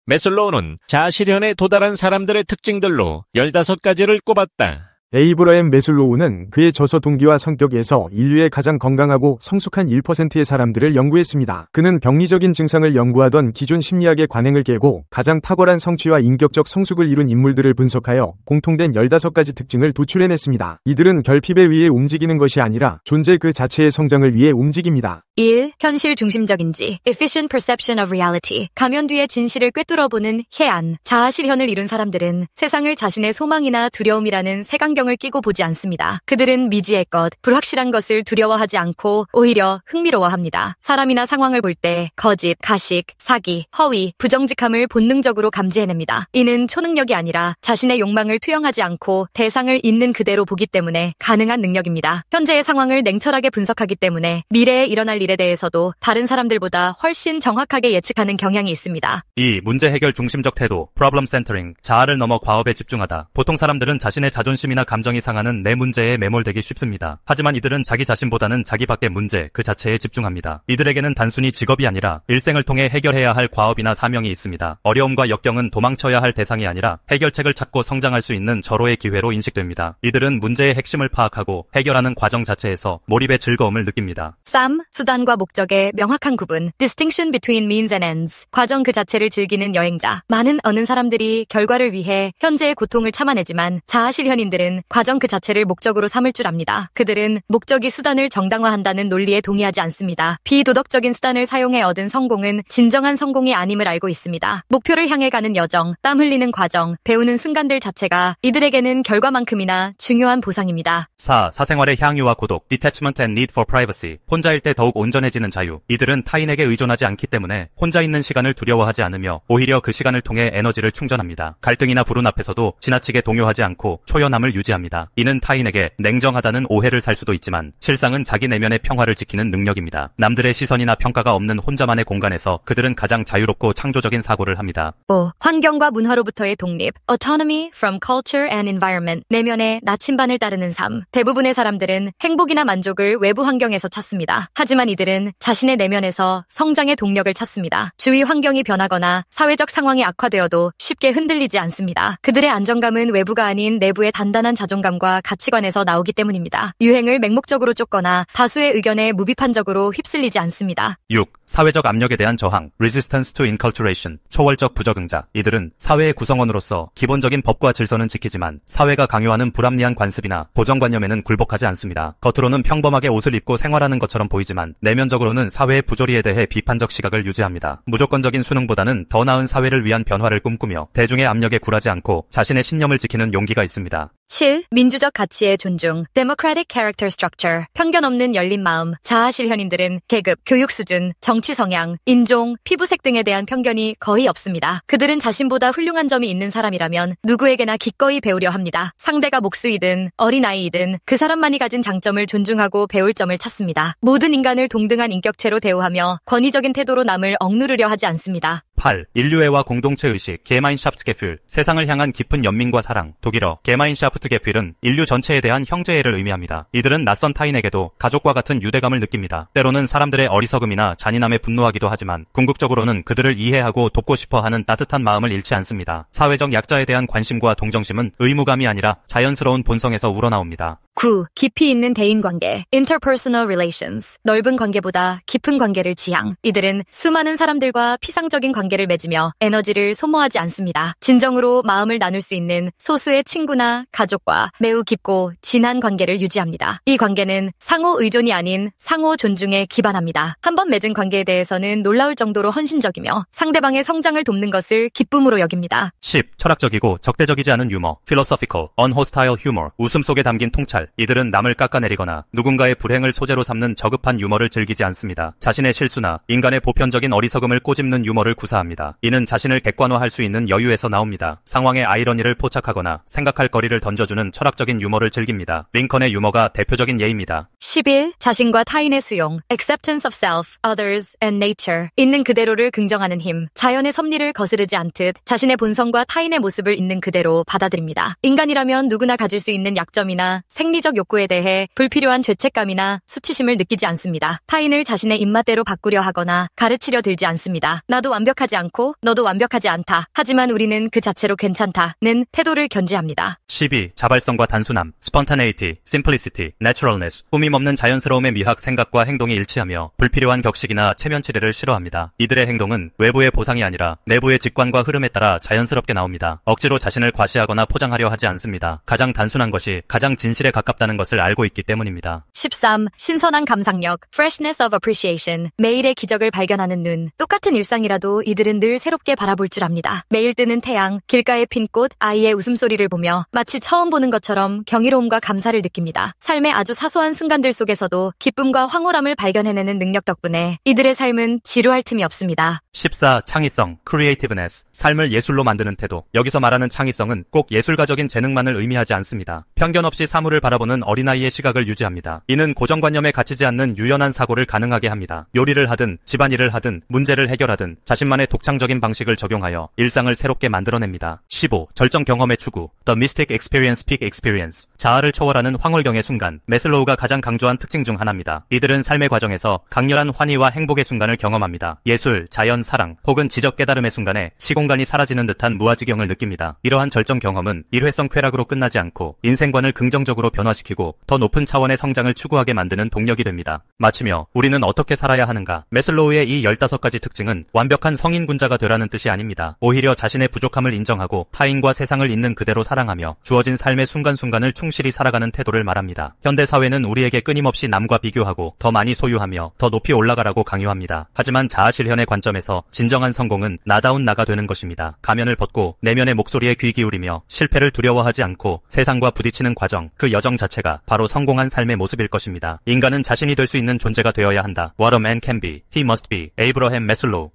매슬로우는 자아실현에 도달한 사람들의 특징들로 15가지를 꼽았다. 에이브러햄 매슬로우는 그의 저서 동기와 성격에서 인류의 가장 건강하고 성숙한 1%의 사람들을 연구했습니다. 그는 병리적인 증상을 연구하던 기존 심리학의 관행을 깨고 가장 탁월한 성취와 인격적 성숙을 이룬 인물들을 분석하여 공통된 15가지 특징을 도출해냈습니다. 이들은 결핍에 의해 움직이는 것이 아니라 존재 그 자체의 성장을 위해 움직입니다. 1. 현실 중심적인지 efficient perception of reality. 가면 뒤에 진실을 꿰뚫어보는 해안. 자아실현을 이룬 사람들은 세상을 자신의 소망이나 두려움이라는 색안경을 끼고 보지 않습니다. 그들은 미지의 것, 불확실한 것을 두려워하지 않고 오히려 흥미로워합니다. 사람이나 상황을 볼 때 거짓, 가식, 사기, 허위, 부정직함을 본능적으로 감지해냅니다. 이는 초능력이 아니라 자신의 욕망을 투영하지 않고 대상을 있는 그대로 보기 때문에 가능한 능력입니다. 현재의 상황을 냉철하게 분석하기 때문에 미래에 일어날 일에 대해서도 다른 사람들보다 훨씬 정확하게 예측하는 경향이 있습니다. 2. 문제 해결 중심적 태도, problem centering, 자아를 넘어 과업에 집중하다. 보통 사람들은 자신의 자존심이나 감정이 상하는 내 문제에 매몰되기 쉽습니다. 하지만 이들은 자기 자신보다는 자기 밖의 문제 그 자체에 집중합니다. 이들에게는 단순히 직업이 아니라 일생을 통해 해결해야 할 과업이나 사명이 있습니다. 어려움과 역경은 도망쳐야 할 대상이 아니라 해결책을 찾고 성장할 수 있는 절호의 기회로 인식됩니다. 이들은 문제의 핵심을 파악하고 해결하는 과정 자체에서 몰입의 즐거움을 느낍니다. 3. 수단과 목적의 명확한 구분, distinction between means and ends. 과정 그 자체를 즐기는 여행자. 많은 어느 사람들이 결과를 위해 현재의 고통을 참아내지만 자아실현인들은 과정 그 자체를 목적으로 삼을 줄 압니다. 그들은 목적이 수단을 정당화한다는 논리에 동의하지 않습니다. 비도덕적인 수단을 사용해 얻은 성공은 진정한 성공이 아님을 알고 있습니다. 목표를 향해 가는 여정, 땀 흘리는 과정, 배우는 순간들 자체가 이들에게는 결과만큼이나 중요한 보상입니다. 4. 사생활의 향유와 고독, detachment and need for privacy. 혼자일 때 더욱 온전해지는 자유. 이들은 타인에게 의존하지 않기 때문에 혼자 있는 시간을 두려워하지 않으며 오히려 그 시간을 통해 에너지를 충전합니다. 갈등이나 불운 앞에서도 지나치게 동요하지 않고 초연함을 유지합니다. 이는 타인에게 냉정하다는 오해를 살 수도 있지만 실상은 자기 내면의 평화를 지키는 능력입니다. 남들의 시선이나 평가가 없는 혼자만의 공간에서 그들은 가장 자유롭고 창조적인 사고를 합니다. 5. 환경과 문화로부터의 독립, autonomy from culture and environment. 내면의 나침반을 따르는 삶. 대부분의 사람들은 행복이나 만족을 외부 환경에서 찾습니다. 하지만 이들은 자신의 내면에서 성장의 동력을 찾습니다. 주위 환경이 변하거나 사회적 상황이 악화되어도 쉽게 흔들리지 않습니다. 그들의 안정감은 외부가 아닌 내부의 단단한 자존감과 가치관에서 나오기 때문입니다. 유행을 맹목적으로 쫓거나 다수의 의견에 무비판적으로 휩쓸리지 않습니다. 6. 사회적 압력에 대한 저항, resistance to inculturation. 초월적 부적응자. 이들은 사회의 구성원으로서 기본적인 법과 질서는 지키지만 사회가 강요하는 불합리한 관습이나 고정관념에는 굴복하지 않습니다. 겉으로는 평범하게 옷을 입고 생활하는 것처럼 보이지만 내면적으로는 사회의 부조리에 대해 비판적 시각을 유지합니다. 무조건적인 수능보다는 더 나은 사회를 위한 변화를 꿈꾸며 대중의 압력에 굴하지 않고 자신의 신념을 지키는 용기가 있습니다. 7. 민주적 가치의 존중, democratic character structure. 편견 없는 열린 마음. 자아실현인들은 계급, 교육 수준, 정치 성향, 인종, 피부색 등에 대한 편견이 거의 없습니다. 그들은 자신보다 훌륭한 점이 있는 사람이라면 누구에게나 기꺼이 배우려 합니다. 상대가 목수이든 어린아이이든 그 사람만이 가진 장점을 존중하고 배울 점을 찾습니다. 모든 인간을 동등한 인격체로 대우하며 권위적인 태도로 남을 억누르려 하지 않습니다. 8. 인류애와 공동체의식, 게마인샤프트게필. 세상을 향한 깊은 연민과 사랑. 독일어 게마인샤프트게필은 인류 전체에 대한 형제애를 의미합니다. 이들은 낯선 타인에게도 가족과 같은 유대감을 느낍니다. 때로는 사람들의 어리석음이나 잔인함에 분노하기도 하지만 궁극적으로는 그들을 이해하고 돕고 싶어하는 따뜻한 마음을 잃지 않습니다. 사회적 약자에 대한 관심과 동정심은 의무감이 아니라 자연스러운 본성에서 우러나옵니다. 9. 깊이 있는 대인관계, interpersonal relations. 넓은 관계보다 깊은 관계를 지향. 이들은 수많은 사람들과 피상적인 관계를 맺으며 에너지를 소모하지 않습니다. 진정으로 마음을 나눌 수 있는 소수의 친구나 가족과 매우 깊고 진한 관계를 유지합니다. 이 관계는 상호 의존이 아닌 상호 존중에 기반합니다. 한번 맺은 관계에 대해서는 놀라울 정도로 헌신적이며 상대방의 성장을 돕는 것을 기쁨으로 여깁니다. 10. 철학적이고 적대적이지 않은 유머, philosophical, unhostile humor. 웃음 속에 담긴 통찰. 이들은 남을 깎아내리거나 누군가의 불행을 소재로 삼는 저급한 유머를 즐기지 않습니다. 자신의 실수나 인간의 보편적인 어리석음을 꼬집는 유머를 구사합니다. 이는 자신을 객관화할 수 있는 여유에서 나옵니다. 상황의 아이러니를 포착하거나 생각할 거리를 던져주는 철학적인 유머를 즐깁니다. 링컨의 유머가 대표적인 예입니다. 11. 자신과 타인의 수용, acceptance of self, others, and nature. 있는 그대로를 긍정하는 힘, 자연의 섭리를 거스르지 않듯 자신의 본성과 타인의 모습을 있는 그대로 받아들입니다. 인간이라면 누구나 가질 수 있는 약점이나 생리 생리적 욕구에 대해 불필요한 죄책감이나 수치심을 느끼지 않습니다. 타인을 자신의 입맛대로 바꾸려 하거나 가르치려 들지 않습니다. 나도 완벽하지 않고 너도 완벽하지 않다. 하지만 우리는 그 자체로 괜찮다는 태도를 견지합니다. 12. 자발성과 단순함, spontaneity, simplicity, naturalness, 꾸밈없는 자연스러움의 미학 생각과 행동이 일치하며 불필요한 격식이나 체면치레를 싫어합니다. 이들의 행동은 외부의 보상이 아니라 내부의 직관과 흐름에 따라 자연스럽게 나옵니다. 억지로 자신을 과시하거나 포장하려 하지 않습니다. 가장 단순한 것이 가장 진실에 가깝다는 것을 알고 있기 때문입니다. 13. 신선한 감상력, freshness of appreciation, 매일의 기적을 발견하는 눈. 똑같은 일상이라도 이들은 늘 새롭게 바라볼 줄 압니다. 매일 뜨는 태양, 길가에 핀 꽃, 아이의 웃음소리를 보며 마치 처음 보는 것처럼 경이로움과 감사를 느낍니다. 삶의 아주 사소한 순간들 속에서도 기쁨과 황홀함을 발견해내는 능력 덕분에 이들의 삶은 지루할 틈이 없습니다. 14. 창의성, creativeness, 삶을 예술로 만드는 태도. 여기서 말하는 창의성은 꼭 예술가적인 재능만을 의미하지 않습니다. 편견 없이 사물을 바라보는 어린아이의 시각을 유지합니다. 이는 고정관념에 갇히지 않는 유연한 사고를 가능하게 합니다. 요리를 하든 집안일을 하든 문제를 해결하든 자신만의 독창적인 방식을 적용하여 일상을 새롭게 만들어냅니다. 15. 절정 경험의 추구, the mystic experience peak experience, 자아를 초월하는 황홀경의 순간. 매슬로우가 가장 강조한 특징 중 하나입니다. 이들은 삶의 과정에서 강렬한 환희와 행복의 순간을 경험합니다. 예술, 자연, 사랑, 혹은 지적 깨달음의 순간에 시공간이 사라지는 듯한 무아지경을 느낍니다. 이러한 절정 경험은 일회성 쾌락으로 끝나지 않고 인생관을 긍정적으로 변화시키고 더 높은 차원의 성장을 추구하게 만드는 동력이 됩니다. 마치며 우리는 어떻게 살아야 하는가? 매슬로우의 이 15가지 특징은 완벽한 성인군자가 되라는 뜻이 아닙니다. 오히려 자신의 부족함을 인정하고 타인과 세상을 있는 그대로 사랑하며 주어진 삶의 순간순간을 충실히 살아가는 태도를 말합니다. 현대사회는 우리에게 끊임없이 남과 비교하고 더 많이 소유하며 더 높이 올라가라고 강요합니다. 하지만 자아실현의 관점에서 진정한 성공은 나다운 나가 되는 것입니다. 가면을 벗고 내면의 목소리에 귀 기울이며 실패를 두려워하지 않고 세상과 부딪히는 과정, 그 여정 자체가 바로 성공한 삶의 모습일 것입니다. 인간은 자신이 될 수 있는 존재가 되어야 한다. What a man can be, he must be. 에이브러햄 매슬로우.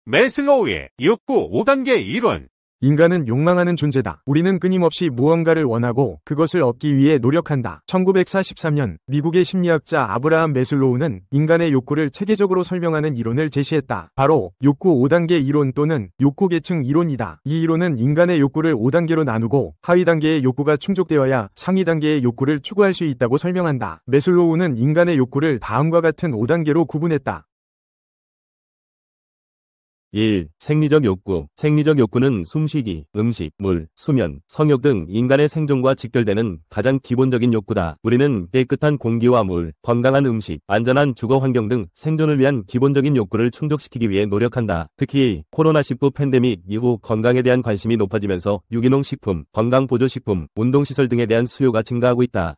매슬로우의 욕구 5단계 이론. 인간은 욕망하는 존재다. 우리는 끊임없이 무언가를 원하고 그것을 얻기 위해 노력한다. 1943년 미국의 심리학자 아브라함 매슬로우는 인간의 욕구를 체계적으로 설명하는 이론을 제시했다. 바로 욕구 5단계 이론 또는 욕구 계층 이론이다. 이 이론은 인간의 욕구를 5단계로 나누고 하위 단계의 욕구가 충족되어야 상위 단계의 욕구를 추구할 수 있다고 설명한다. 매슬로우는 인간의 욕구를 다음과 같은 5단계로 구분했다. 1. 생리적 욕구. 생리적 욕구는 숨쉬기, 음식, 물, 수면, 성욕 등 인간의 생존과 직결되는 가장 기본적인 욕구다. 우리는 깨끗한 공기와 물, 건강한 음식, 안전한 주거 환경 등 생존을 위한 기본적인 욕구를 충족시키기 위해 노력한다. 특히 코로나19 팬데믹 이후 건강에 대한 관심이 높아지면서 유기농 식품, 건강보조식품, 운동시설 등에 대한 수요가 증가하고 있다.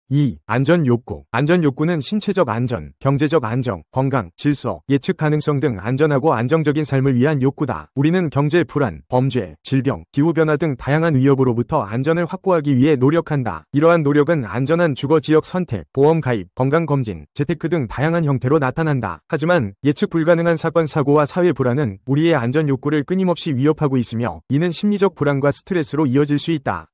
2. 안전욕구. 안전욕구는 신체적 안전, 경제적 안정, 건강, 질서, 예측 가능성 등 안전하고 안정적인 삶을 위한 욕구다. 우리는 경제 불안, 범죄, 질병, 기후변화 등 다양한 위협으로부터 안전을 확보하기 위해 노력한다. 이러한 노력은 안전한 주거 지역 선택, 보험 가입, 건강검진, 재테크 등 다양한 형태로 나타난다. 하지만 예측 불가능한 사건 사고와 사회 불안은 우리의 안전욕구를 끊임없이 위협하고 있으며 이는 심리적 불안과 스트레스로 이어질 수 있다.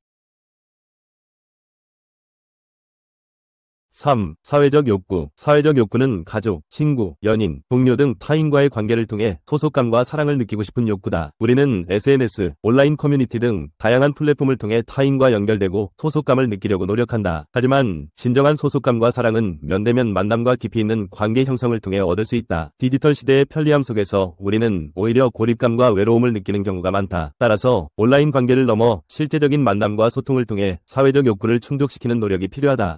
3. 사회적 욕구. 사회적 욕구는 가족, 친구, 연인, 동료 등 타인과의 관계를 통해 소속감과 사랑을 느끼고 싶은 욕구다. 우리는 SNS, 온라인 커뮤니티 등 다양한 플랫폼을 통해 타인과 연결되고 소속감을 느끼려고 노력한다. 하지만 진정한 소속감과 사랑은 면대면 만남과 깊이 있는 관계 형성을 통해 얻을 수 있다. 디지털 시대의 편리함 속에서 우리는 오히려 고립감과 외로움을 느끼는 경우가 많다. 따라서 온라인 관계를 넘어 실제적인 만남과 소통을 통해 사회적 욕구를 충족시키는 노력이 필요하다.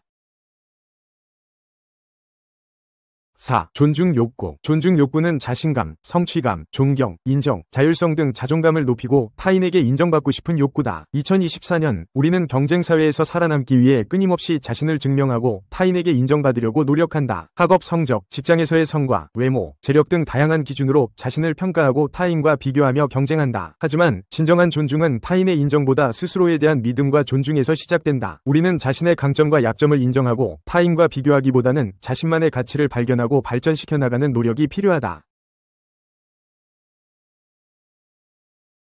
4. 존중 욕구. 존중 욕구는 자신감, 성취감, 존경, 인정, 자율성 등 자존감을 높이고 타인에게 인정받고 싶은 욕구다. 2024년 우리는 경쟁사회에서 살아남기 위해 끊임없이 자신을 증명하고 타인에게 인정받으려고 노력한다. 학업 성적, 직장에서의 성과, 외모, 재력 등 다양한 기준으로 자신을 평가하고 타인과 비교하며 경쟁한다. 하지만 진정한 존중은 타인의 인정보다 스스로에 대한 믿음과 존중에서 시작된다. 우리는 자신의 강점과 약점을 인정하고 타인과 비교하기보다는 자신만의 가치를 발견하고 발전시켜 나가는 노력이 필요하다.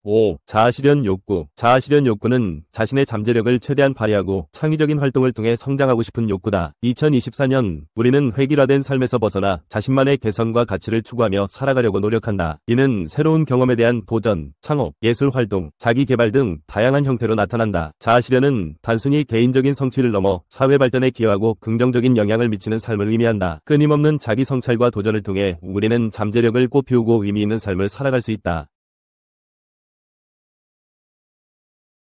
5. 자아실현 욕구. 자아실현 욕구는 자신의 잠재력을 최대한 발휘하고 창의적인 활동을 통해 성장하고 싶은 욕구다. 2024년 우리는 획일화된 삶에서 벗어나 자신만의 개성과 가치를 추구하며 살아가려고 노력한다. 이는 새로운 경험에 대한 도전, 창업, 예술 활동, 자기 개발 등 다양한 형태로 나타난다. 자아실현은 단순히 개인적인 성취를 넘어 사회 발전에 기여하고 긍정적인 영향을 미치는 삶을 의미한다. 끊임없는 자기 성찰과 도전을 통해 우리는 잠재력을 꽃피우고 의미 있는 삶을 살아갈 수 있다.